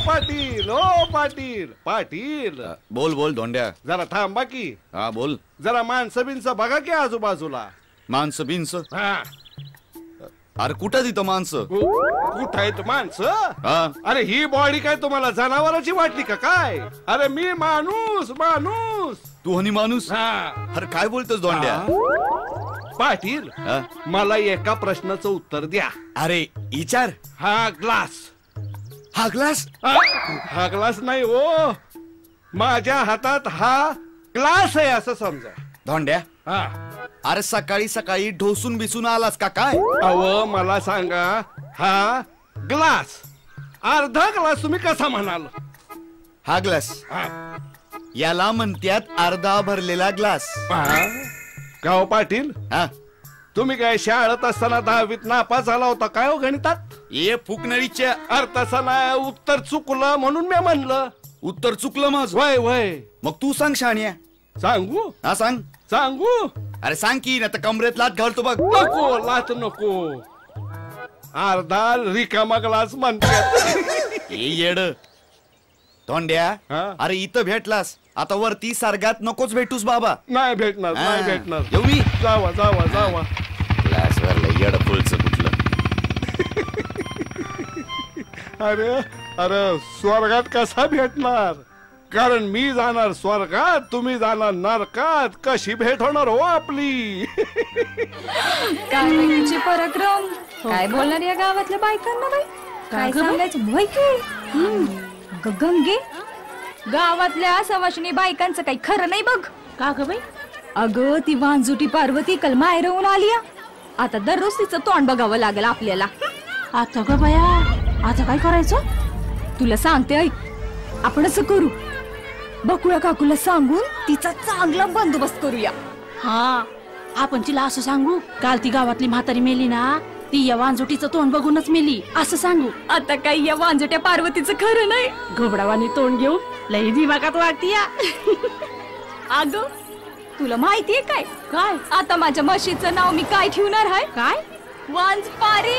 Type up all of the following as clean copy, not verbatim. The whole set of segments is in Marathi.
पाटील ओ पाटील पाटील बोल बोल धोंड्या. जरा थांबा की. हा बोल. जरा माणसं बिनसं बघा की आजूबाजूला. माणसं बिनस. अरे कुठं तिथं माणसं? कुठं आहेत माणसं? हा. अरे ही बॉडी काय तुम्हाला जनावरांची वाटली का काय? अरे मी माणूस माणूस. तू हनी माणूस? हा. अरे काय बोलतोस धोंड्या? पाटील मला एका प्रश्नाचं उत्तर द्या. अरे विचार. हा ग्लास. हा ग्लास? हा ग्लास नाही हो, माझ्या हातात हा ग्लास आहे असं समजा. धोंड्या हा. अरे सकाळी सकाळी ढोसून बिसून आलास का काय? अहो मला सांगा, हा ग्लास अर्धा ग्लास तुम्ही कसा म्हणाल? हा ग्लास याला म्हणतात अर्धा भरलेला ग्लास. गाव पाटील हा. तुम्ही काय शाळेत असताना 10वीत नापास झाला होता काय हो गणितात? ये फुकणळीच्या. अरे तसं नाही, उत्तर चुकलं म्हणून मी म्हणलं. उत्तर चुकलं माझं? वय वय. मग तू सांग शाण्या. सांगू? हा सांग. सांगू? अरे सांग की, ना तर कमरेत लात घालतो बघ. नको लात नको. अर्धा रिकामा ग्लास म्हणतात. येड धोंड्या. अरे इथं भेटलास, आता वरती सर्गात नकोच भेटूस बाबा. नाही भेटणार नाही भेटणार. येऊ मी? जावा जावा जावा. ग्लास वरला येड फुलचं कुठलं. अरे अरे स्वर्गात कसा भेटणार? कारण मी जाणार स्वर्गात, तुम्ही जाणार नरकात. कशी भेट होणार हो आपली? काय तुमचे पराक्रम. काय बोलणार या गावातल्या बायकांना बाई? काय सांगायचं वय की गंगे, गावातल्या सवाशिनी बायकांचं काही खरं नाही बघ. का ग बाई? अगं ती वांजुटी पार्वती कल माहेरहून आली. आता दररोज तिचं तोंड बघावं लागेल आपल्याला. आता ग बाया, आता काय करायचं? तुला सांगते ऐक, आपण असं करू, बकुळा काकूला सांगून तिचा चांगला बंदोबस्त करूया. हा, आपण तिला असं सांगू, काल ती गावातली म्हातारी मेली ना, ती या वांजुटीचं तोंड बघूनच मेली असं सांगू. आता काही या वांजुट्या पार्वतीचं खरं नाही. घोबडावानी तोंड घेऊन लई दिमागात वाटती. अगं तुला माहितीये काय काय? आता माझ्या म्हशीचं नाव मी काय ठेवणार आहे? काय? वांजपारी.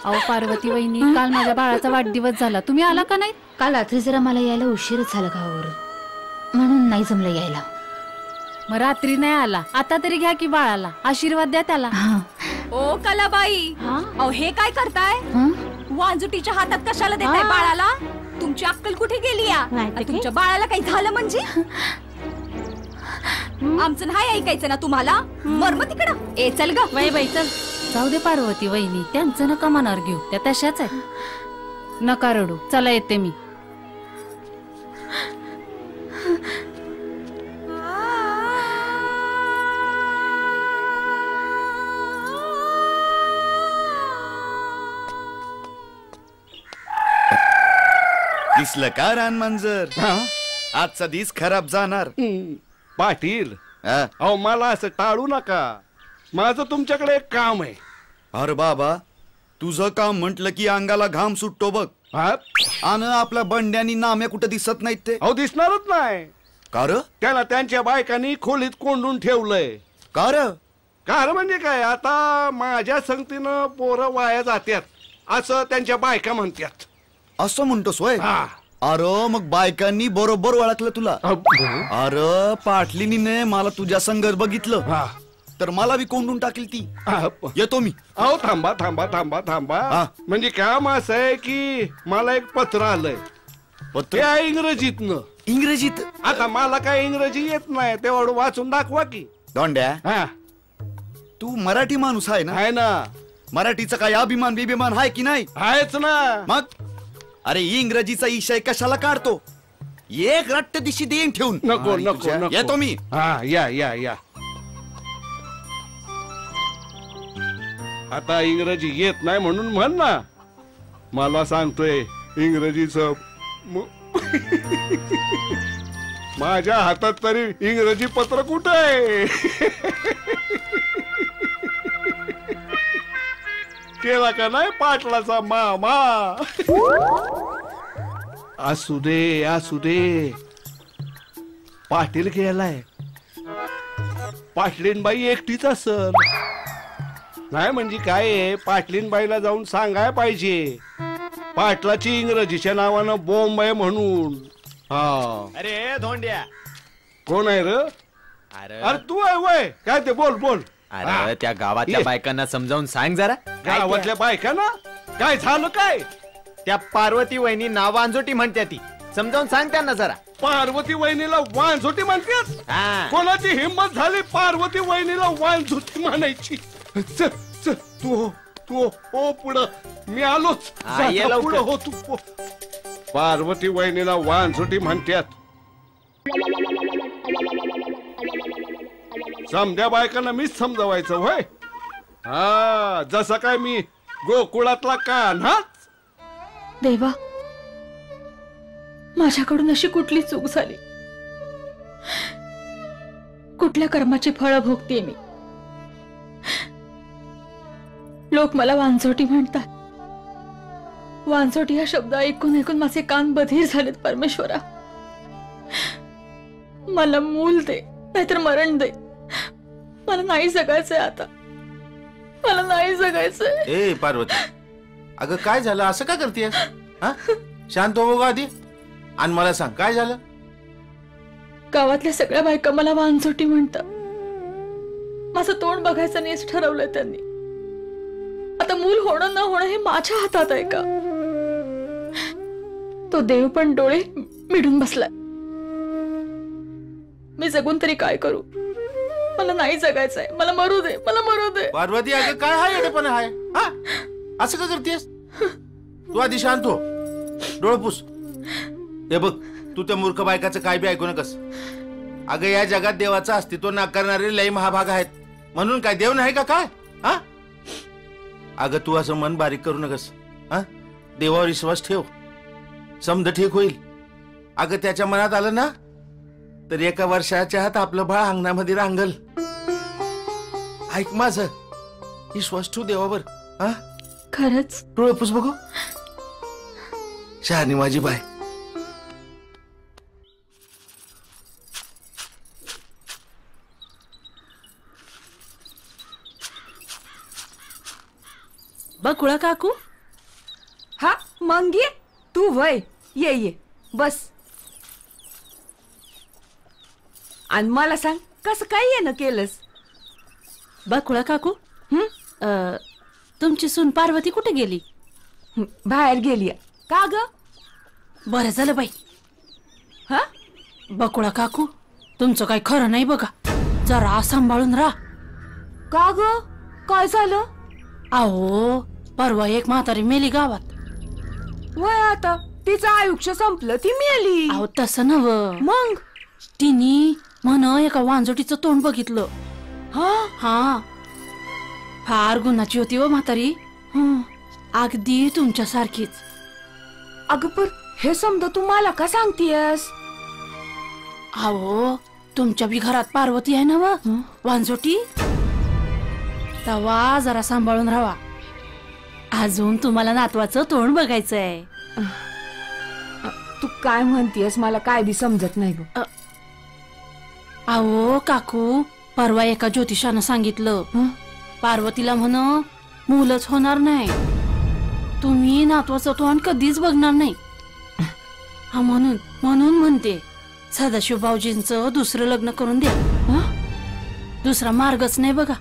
अहो पार्वती वहिनी, काल माझ्या बाळाचा वाढदिवस झाला, तुम्ही आला का नाही? काल रात्री जरा मला यायला उशीरच झाला गावावरून, म्हणून नाही जमलं यायला. मग रात्री नाही आला, आता तरी घ्या की बाळाला, आशीर्वाद द्या त्याला. ओ कलाबाई, अहो हे काय करताय? वांजुटीच्या हातात कशाला देताय बाळाला? तुमची अक्कल कुठे गेली या? तुमच्या बाळाला काही झालं म्हणजे? आमचं नाही ऐकायचं ना तुम्हाला? मर्म तिकडं. ए चल ग बाई बाई चल. जाऊ दे पार्वती वहिनी, त्यांचं नका मनावर घेऊ, त्या तशाच आहे. नका रडू, चला येते मी. दिसलं का रानमांजर? आजचा दिस खराब जाणार. पाटील अहो मला असं टाळू नका, माझं तुमच्याकडे एक काम आहे. अरे बाबा, तुझं काम म्हंटल की अंगाला घाम सुटतो बघ. आणि आपल्या बंड्यानी नाम्या कुठे दिसत नाहीत ते. अहो दिसणारच नाही. कार? त्याला त्यांच्या बायकांनी खोलीत कोंडून ठेवलंय. कार? कार म्हणजे काय, आता माझ्या संगतीनं पोरं वाया जात्यात असं त्यांच्या बायका म्हणतात. असं म्हणतोस होय? अरे मग बायकांनी बरोबर ओळखलं तुला. अरे पाटलीने मला तुझ्या संगत बघितलं तर मला बी कोंडून टाकली ती. येतो मी. अहो थांबा थांबा थांबा थांबा. म्हणजे काम असं आहे की मला एक पत्र आलंय. पत्र इंग्रजीतनं. इंग्रजीत? आता मला काय इंग्रजी येत नाही, तेवढं वाचून दाखवा की. दोंड्या, तू मराठी माणूस आहे ना? आहे ना. मराठीचा काय अभिमान बिभिमान आहे की नाही? आहेच ना. मग अरे इंग्रजीचा विषय कशाला काढतो? एक रट्ट दिशी देईन ठेवून. नको नको. येतो मी. या या या. आता इंग्रजी येत नाही म्हणून म्हण ना. मला सांगतोय इंग्रजीचं. माझ्या हातात तरी इंग्रजी पत्र कुठे आहे? केला का नाही पाटलाचा मामा? असू दे असू दे. पाटील गेलाय. पाटलीनबाई एकटीच असल. नाही म्हणजे काय आहे, पाटलीनबाईला जाऊन सांगाय पाहिजे पाटलाची इंग्रजीच्या नावानं बॉम्ब आहे म्हणून. हा अरे धोंड्या, कोण आहे र? अरे अरे तू आहे वय, काय ते बोल बोल. अरे त्या गावातल्या ये. बायकांना समजावून सांग जरा. गावातल्या बायका ना काय झालं काय? त्या पार्वती वहिनी नाव वांजोटी म्हणत्या ती, समजावून सांग त्यांना जरा. पार्वती वहिनीला वांझोटी म्हणतेस? हा. कोणाची हिंमत झाली पार्वती वहिनीला वांझोटी म्हणायची? चल चल तू तू हो पुढं, मी आलोच. हा, ये जा, लवकर. पुढं हो तू हो. पार्वती वहिनीला वांझोटी म्हणतात. समध्या बायकांना मीच समजवायचं होय. हा जसं काय मी गोकुळातला कान्हाच. देवा, माझ्याकडून अशी कुठली चूक झाली? कुठल्या कर्माची फळं भोगते मी? लोक मला वांझोटी म्हणतात. वांझोटी हा शब्द ऐकून ऐकून माझे कान बधीर झालेत. परमेश्वरा, मला मूल दे नाहीतर मरण दे. मला नाही जगायचंय आता, मला नाही जगायचंय. ए पार्वती, अगं काय झालं? असं का करतेस? हा, शांत हो आधी आणि मला सांग काय झालं. गावातल्या सगळ्या बायका मला वांझोटी म्हणतात. माझं तोंड बघायचं नाहीच ठरवलंय त्यांनी. आता मूल होणं न होणं हे माझ्या हातात आहे का? तो देव पण डोळे मिळून बसलाय. मी जगून तरी काय करू? मला नाही जगायचंय, मला मरू दे, मला मरू दे. पार्वती, अगं काय हा येडेपणा आहे? हा, असं का करतेस? तू आधी शांत हो, डोळे पुस. हे बघ, तू त्या मूर्ख बायकाचं काय बी ऐकू नकस. अगं या जगात देवाचं अस्तित्व नाकारणारे लय महाभाग आहेत. म्हणून काय देव नाही का काय? हा, अगं तू असं मन बारीक करू नकस. हा, देवावर विश्वास ठेव, समज ठीक होईल. अगं त्याच्या मनात आलं ना तर एका वर्षाच्या आत आपलं बाळ अंगणामध्ये रांगल. ऐक माझं, विश्वास ठेव देवावर. हा, खरंच? डोळे पुस बघू. शहाणी माझी बाय. बकुळा काकू, हा मंगी, तू वय ये ये बस. आणि मला सांग कसं काय येणं केलंस? बकुळा काकू, तुमची सून पार्वती कुठे गेली? बाहेर गेली. का ग? बरं झालं बाई. हा, बकुळा काकू, तुमचं काही खरं नाही बघा. जरा सांभाळून राहा. का ग? काय झालं? अहो, परवा एक म्हातारी मेली गावात. वय आता तिचं आयुष्य संपलं, ती मेली. अहो तसं नव, मग तिने म्हण एका वांजोटीचं तोंड बघितलं. हा हा, फार गुणाची होती व म्हातारी. अगदी तुमच्यासारखीच. अगं पण हे समजा तू मला का सांगतीयस? अहो, तुमच्या बी घरात पार्वती आहे ना व वांजोटी. तवा जरा सांभाळून राहा. अजून तुम्हाला नातवाचं तोंड बघायचंय. तू काय म्हणतीयस मला काय बी समजत नाही ग. अहो काकू, परवा एका ज्योतिषानं सांगितलं पार्वतीला म्हण मुलंच होणार नाही. तुम्ही नातवाचं तोंड कधीच बघणार नाही. हा, म्हणून म्हणते सदाशिव भाऊजींचं दुसरं लग्न करून द्या. दुसरा मार्गच नाही बघा.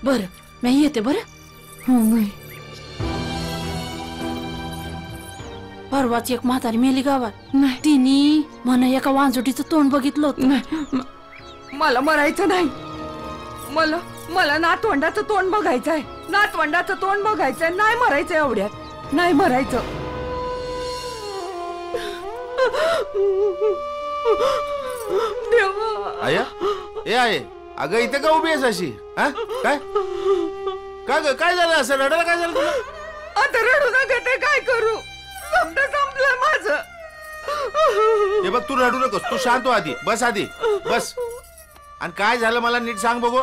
बरं, मी येते. बरं, परवाच एक म्हातारी मेली गावात. तिने म्हण एका वांजोटीचं तोंड बघितलं होतं. मला मरायचं नाही. मला नातवंडाचं तोंड बघायचंय. नातवंडाचं तोंड बघायचंय. नाही मरायचं एवढ्यात. नाही मरायचं. देवा. आया, ए आहे, अगं इथे का उभी आहेस अशी? हा, काय का ग? काय झालं? असं रडायला काय झालं तुला? आता रडू नका. ते काय करू? संपलं माझं. हे बघ, तू रडू नकोस. तू शांत हो आधी. बस आधी बस. आणि काय झालं मला नीट सांग बघू.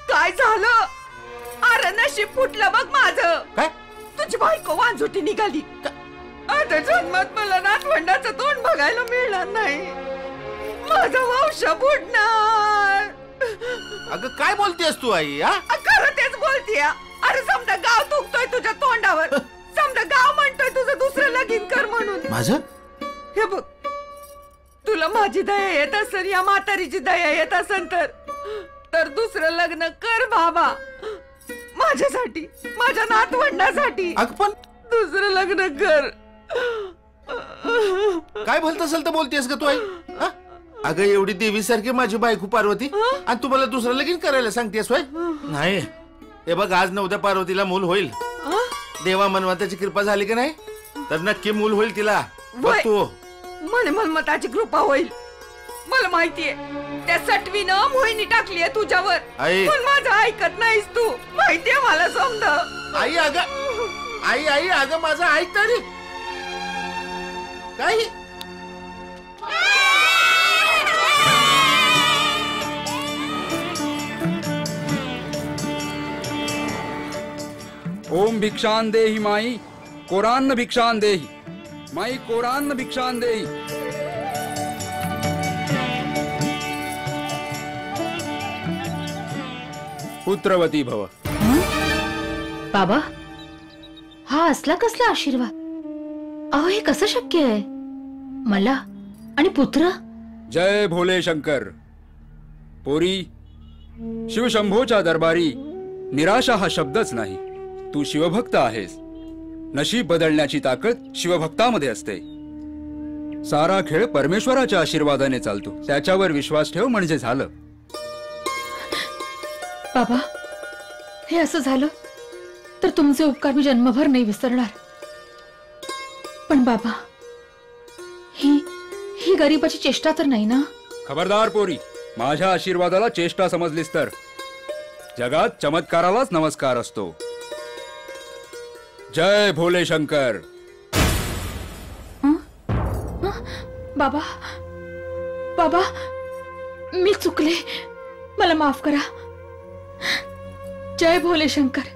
काय झालं? अरे नशीब फुटलं बघ माझं. काय? तुझी बायको वांझोटी निघाली. आता जन्मात मला नातवंडाचं तोंड बघायला मिळणार नाही. माझा वंश बुडणार. अगं काय बोलतेस तू आई? हा, खरं तेच बोलते. बोलतीय? अरे समजा गाव थुकतोय तुझ्या तोंडावर. समजा गाव म्हणतोय तुझं दुसरं लगीन कर म्हणून. माझं हे बघ, तुला माझी दया येत असेल, या म्हातारीची दया येत असेल तर दुसरं लग्न कर बाबा. माझ्यासाठी, माझ्या नातवंडासाठी पण दुसरं लग्न कर. काय भलत असेल तर बोलतेस का तू आई? हा? अगं एवढी देवीसारखी माझी बायको पार्वती आणि तुम्हाला दुसरं लगीन करायला सांगतेस होय? नाही, हे बघ आज न उद्या पार्वतीला मूल होईल. देवा मनवंताची कृपा झाली की नाही तर नक्की मूल होईल तिला. बघ तू. म्हणे मनमताची कृपा होईल. मला माहितीये त्या सटवीनं मोहिनी टाकलीये तुझ्यावर. पण माझं ऐकत नाहीस तू. माहितीये मला समजा. आई अगं, आई अगं माझं ऐक तरी. काय ओम भिक्षान देहि माई कोरान्न भिक्षान देहि माई कोरान्न भिक्षान देहि. पुत्रवती भव. बाबा, हा असला कसला आशीर्वाद? अहो हे कसं शक्य आहे? मला आणि पुत्र? जय भोले शंकर. पोरी, शिवशंभोच्या दरबारी निराशा हा शब्दच नाही. तू शिवभक्त आहेस. नशीब बदलण्याची ताकद शिवभक्तामध्ये असते. सारा खेळ परमेश्वराच्या आशीर्वादाने चालतो. त्याच्यावर विश्वास ठेव म्हणजे झालं. बाबा, हे असं झालं तर तुमचे उपकार मी जन्मभर नाही विसरणार. पण बाबा, ही गरीबाची चेष्टा तर नाही ना? खबरदार पोरी, माझ्या आशीर्वादाला चेष्टा समजलीस तर जगात चमत्कारालाच नमस्कार असतो. जय भोले शंकर. बाबा, बाबा, मी चुकले, मला माफ करा. जय भोले शंकर.